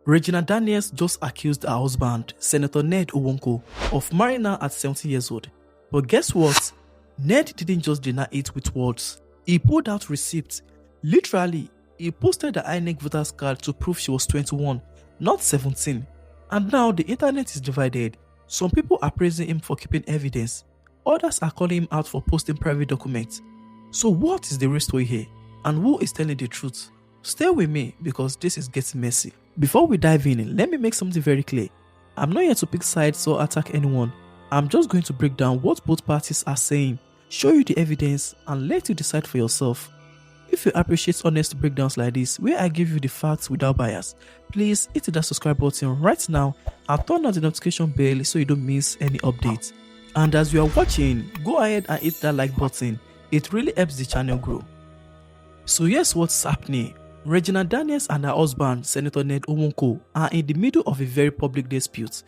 Regina Daniels just accused her husband, Senator Ned Nwoko, of marrying her at 17 years old. But guess what? Ned didn't just deny it with words. He pulled out receipts. Literally, he posted the INEC voters card to prove she was 21, not 17. And now the internet is divided. Some people are praising him for keeping evidence. Others are calling him out for posting private documents. So what is the real story here? And who is telling the truth? Stay with me because this is getting messy. Before we dive in, let me make something very clear. I'm not here to pick sides or attack anyone. I'm just going to break down what both parties are saying, show you the evidence, and let you decide for yourself. If you appreciate honest breakdowns like this, where I give you the facts without bias, please hit that subscribe button right now and turn on the notification bell so you don't miss any updates. And as you are watching, go ahead and hit that like button. It really helps the channel grow. So here's what's happening. Regina Daniels and her husband, Senator Ned Nwoko, are in the middle of a very public dispute.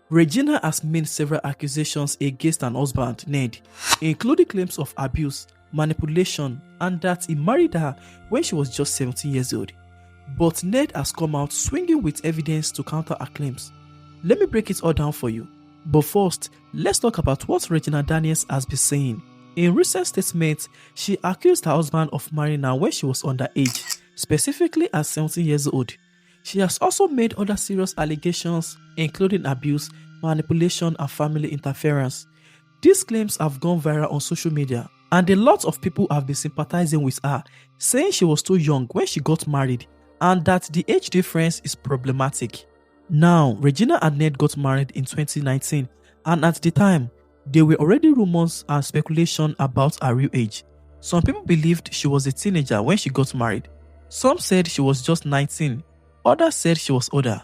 Regina has made several accusations against her husband, Ned, including claims of abuse, manipulation, and that he married her when she was just 17 years old. But Ned has come out swinging with evidence to counter her claims. Let me break it all down for you. But first, let's talk about what Regina Daniels has been saying. In recent statements, she accused her husband of marrying her when she was underage, specifically at 17 years old. She has also made other serious allegations, including abuse, manipulation, and family interference. These claims have gone viral on social media, and a lot of people have been sympathizing with her, saying she was too young when she got married and that the age difference is problematic. Now, Regina and Ned got married in 2019, and at the time, there were already rumors and speculation about her real age. Some people believed she was a teenager when she got married. Some said she was just 19, others said she was older.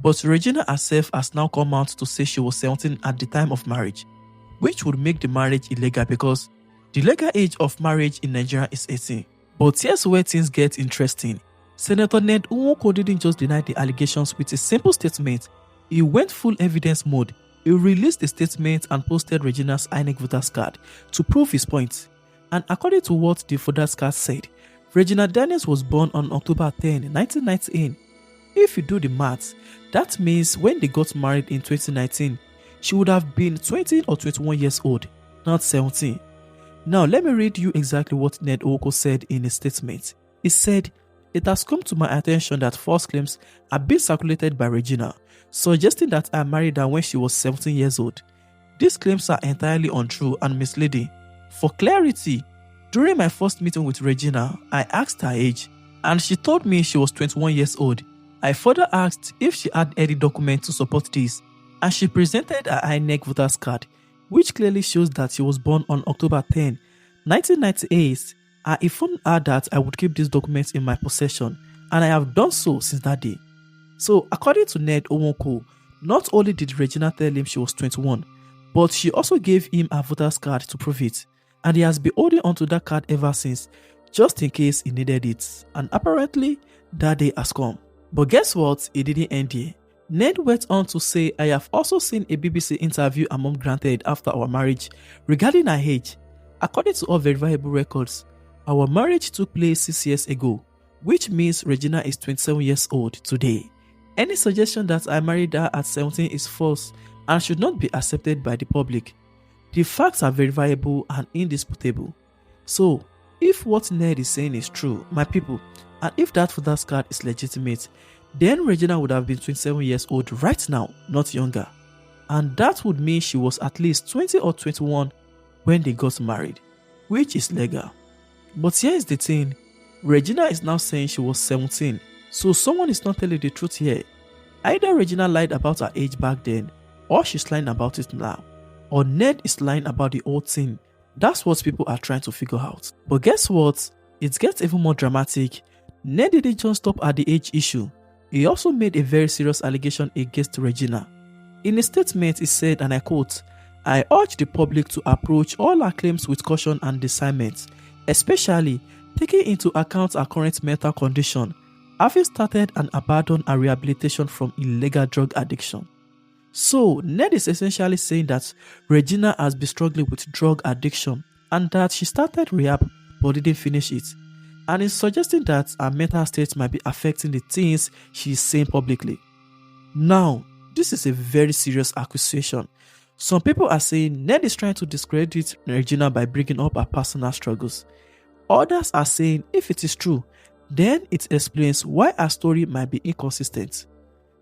But Regina herself has now come out to say she was 17 at the time of marriage, which would make the marriage illegal because the legal age of marriage in Nigeria is 18. But here's where things get interesting. Senator Ned Nwoko didn't just deny the allegations with a simple statement. He went full evidence mode. He released the statement and posted Regina's INEC voters card to prove his point. And according to what the voters card said, Regina Daniels was born on October 10, 1998. If you do the maths, that means when they got married in 2019, she would have been 20 or 21 years old, not 17. Now let me read you exactly what Ned Nwoko said in his statement. He said, "It has come to my attention that false claims are being circulated by Regina, suggesting that I married her when she was 17 years old. These claims are entirely untrue and misleading. For clarity, during my first meeting with Regina, I asked her age, and she told me she was 21 years old. I further asked if she had any document to support this, and she presented her INEC voters card, which clearly shows that she was born on October 10, 1998. I informed her that I would keep these documents in my possession, and I have done so since that day." So, according to Ned Nwoko, not only did Regina tell him she was 21, but she also gave him a voter's card to prove it, and he has been holding onto that card ever since, just in case he needed it, and apparently, that day has come. But guess what? It didn't end here. Ned went on to say, "I have also seen a BBC interview a mom granted after our marriage regarding her age. According to all verifiable records, our marriage took place 6 years ago, which means Regina is 27 years old today. Any suggestion that I married her at 17 is false and should not be accepted by the public. The facts are verifiable and indisputable." So, if what Ned is saying is true, my people, and if that voters card is legitimate, then Regina would have been 27 years old right now, not younger. And that would mean she was at least 20 or 21 when they got married, which is legal. But here is the thing, Regina is now saying she was 17, so someone is not telling the truth here. Either Regina lied about her age back then, or she's lying about it now, or Ned is lying about the old thing. That's what people are trying to figure out. But guess what? It gets even more dramatic. Ned didn't just stop at the age issue. He also made a very serious allegation against Regina. In a statement, he said, and I quote, "I urge the public to approach all her claims with caution and discernment, especially taking into account her current mental condition, having started and abandoned her rehabilitation from illegal drug addiction." So, Ned is essentially saying that Regina has been struggling with drug addiction and that she started rehab but didn't finish it. and is suggesting that her mental state might be affecting the things she is saying publicly. Now, this is a very serious accusation. Some people are saying Ned is trying to discredit Regina by bringing up her personal struggles. Others are saying if it is true, then it explains why her story might be inconsistent.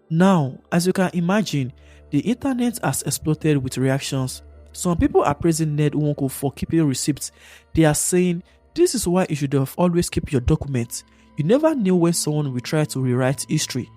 Now, as you can imagine, the internet has exploded with reactions. Some people are praising Ned Nwoko for keeping receipts. They are saying this is why you should have always keep your documents. You never knew when someone will try to rewrite history.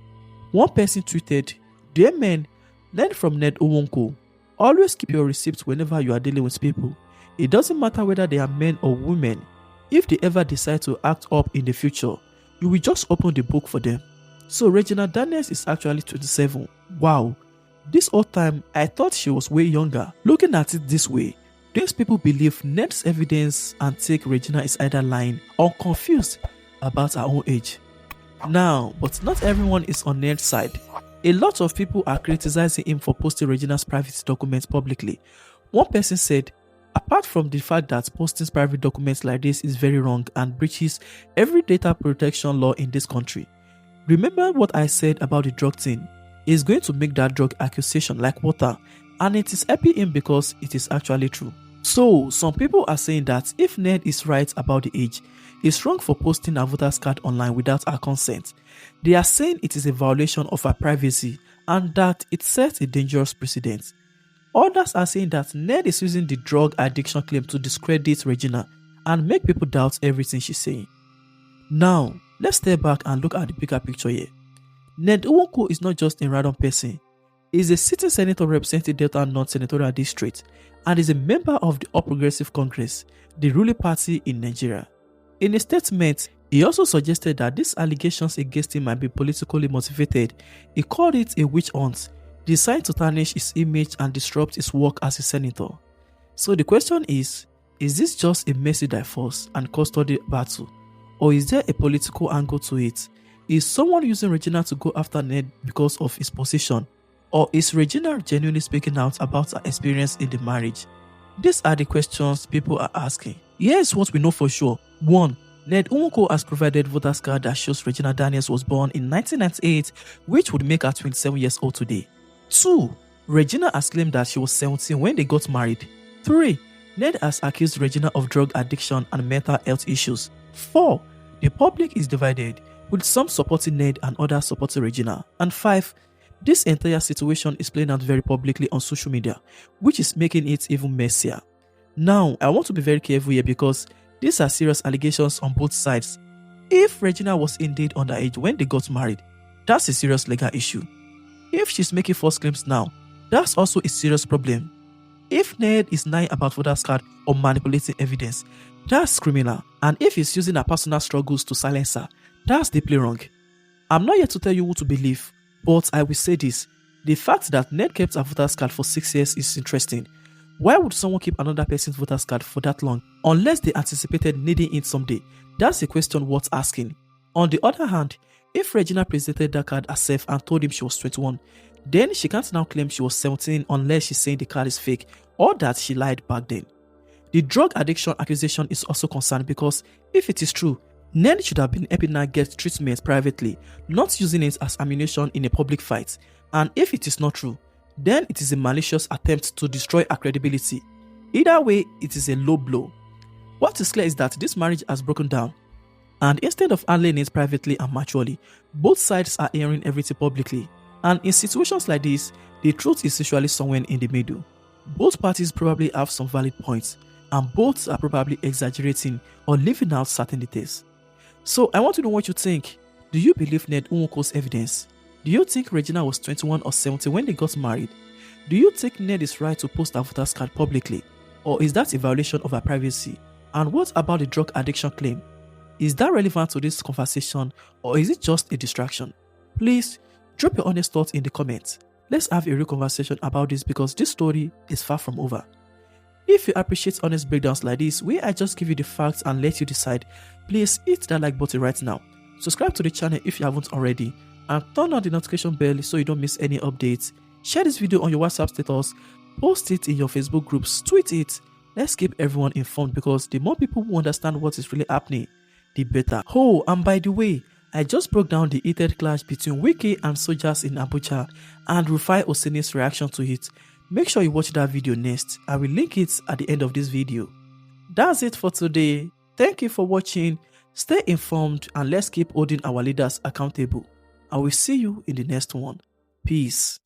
One person tweeted, "Dear men, learn from Ned Nwoko. Always keep your receipts whenever you are dealing with people. It doesn't matter whether they are men or women. If they ever decide to act up in the future, you will just open the book for them." So Regina Daniels is actually 27. Wow. This whole time, I thought she was way younger. Looking at it this way, these people believe Ned's evidence and take Regina is either lying or confused about her own age. Now, but not everyone is on Ned's side. A lot of people are criticizing him for posting Regina's private documents publicly. One person said, apart from the fact that posting private documents like this is very wrong and breaches every data protection law in this country. Remember what I said about the drug thing? It's going to make that drug accusation like water, and it is helping him because it is actually true. So, some people are saying that if Ned is right about the age, he's wrong for posting a voter's card online without her consent. They are saying it is a violation of her privacy and that it sets a dangerous precedent. Others are saying that Ned is using the drug addiction claim to discredit Regina and make people doubt everything she's saying. Now, let's step back and look at the bigger picture here. Ned Nwoko is not just a random person. He is a sitting senator representing Delta North Senatorial District and is a member of the All Progressive Congress, the ruling party in Nigeria. In a statement, he also suggested that these allegations against him might be politically motivated. He called it a witch hunt, designed to tarnish his image and disrupt his work as a senator. So the question is this just a messy divorce and custody battle, or is there a political angle to it? Is someone using Regina to go after Ned because of his position? Or is Regina genuinely speaking out about her experience in the marriage? These are the questions people are asking. Here's what we know for sure. 1. Ned Nwoko has provided voters card that shows Regina Daniels was born in 1998, which would make her 27 years old today. 2. Regina has claimed that she was 17 when they got married. 3. Ned has accused Regina of drug addiction and mental health issues. 4. The public is divided, with some supporting Ned and others supporting Regina. And 5. This entire situation is playing out very publicly on social media, which is making it even messier. Now, I want to be very careful here because these are serious allegations on both sides. If Regina was indeed underage when they got married, that's a serious legal issue. If she's making false claims now, that's also a serious problem. If Ned is lying about voters card or manipulating evidence, that's criminal. And if he's using her personal struggles to silence her, that's deeply wrong. I'm not here to tell you who to believe, but I will say this. The fact that Ned kept her voter's card for 6 years is interesting. Why would someone keep another person's voter's card for that long unless they anticipated needing it someday? That's a question worth asking. On the other hand, if Regina presented that card herself and told him she was 21, then she can't now claim she was 17 unless she's saying the card is fake or that she lied back then. The drug addiction accusation is also concerned because if it is true, Ned should have been helping her get treatment privately, not using it as ammunition in a public fight. And if it is not true, then it is a malicious attempt to destroy her credibility. Either way, it is a low blow. What is clear is that this marriage has broken down, and instead of handling it privately and maturely, both sides are airing everything publicly. And in situations like this, the truth is usually somewhere in the middle. Both parties probably have some valid points, and both are probably exaggerating or leaving out certain details. So I want to know what you think. Do you believe Ned Nwoko's evidence? Do you think Regina was 21 or 17 when they got married? Do you think Ned is right to post her voter's card publicly? Or is that a violation of her privacy? And what about the drug addiction claim? Is that relevant to this conversation or is it just a distraction? Please drop your honest thoughts in the comments. Let's have a real conversation about this because this story is far from over. If you appreciate honest breakdowns like this, where I just give you the facts and let you decide, please hit that like button right now. Subscribe to the channel if you haven't already, and turn on the notification bell so you don't miss any updates. Share this video on your WhatsApp status, post it in your Facebook groups, tweet it. Let's keep everyone informed because the more people who understand what is really happening, the better. Oh, and by the way, I just broke down the heated clash between Wike and soldiers in Abuja and Rufai Oseni's reaction to it. Make sure you watch that video next. I will link it at the end of this video. That's it for today. Thank you for watching. Stay informed and let's keep holding our leaders accountable. I will see you in the next one. Peace.